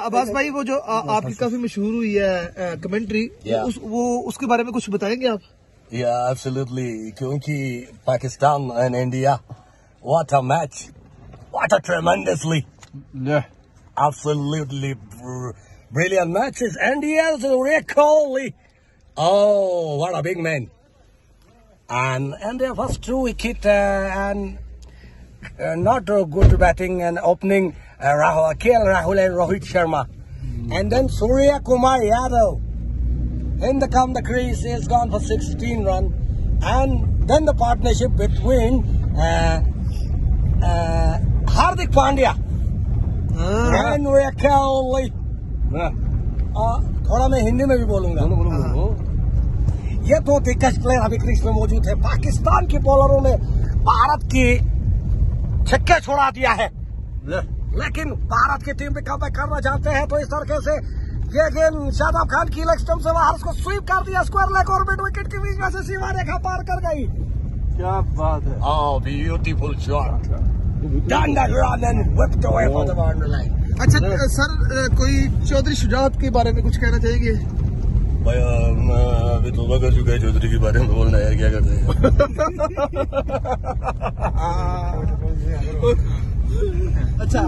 अब्बास भाई वो जो आपकी काफी मशहूर हुई है कमेंट्री, वो उसके बारे में कुछ बताएंगे आप? Yeah, absolutely. क्योंकि Pakistan and India, what a match! What a tremendously, absolutely brilliant matches. India's Kohli. Oh, what a big man! And their first 2 wicket and not good batting and opening. Rahul and Rohit Sharma, and then Surya Kumar Yadav in the crease is gone for 16 runs, and then the partnership between Hardik Pandya and Kohli. थोड़ा मैं हिंदी में भी बोलूंगा। ये 2 दिग्गज player अभी crease में मौजूद है। पाकिस्तान के बॉलरों ने भारत की छक्के छोड़ा दिया है, लेकिन भारत की टीम भी कमबैक करना चाहते हैं। तो इस तरीके से ये गेंद शादाब खान की लेग स्टंप से बाहर उसको स्वीप कर दिया, स्क्वायर लेग और मिड विकेट के बीच में से सीमा रेखा पार कर गई। क्या बात है! Oh, beautiful shot. Done that run and whipped away for the boundary line. अच्छा सर, कोई चौधरी शुजात के बारे में कुछ कहना चाहेंगे? भाई अभी तौबा कर चुका है चौधरी के बारे में बोलना, यार क्या करते हैं। अच्छा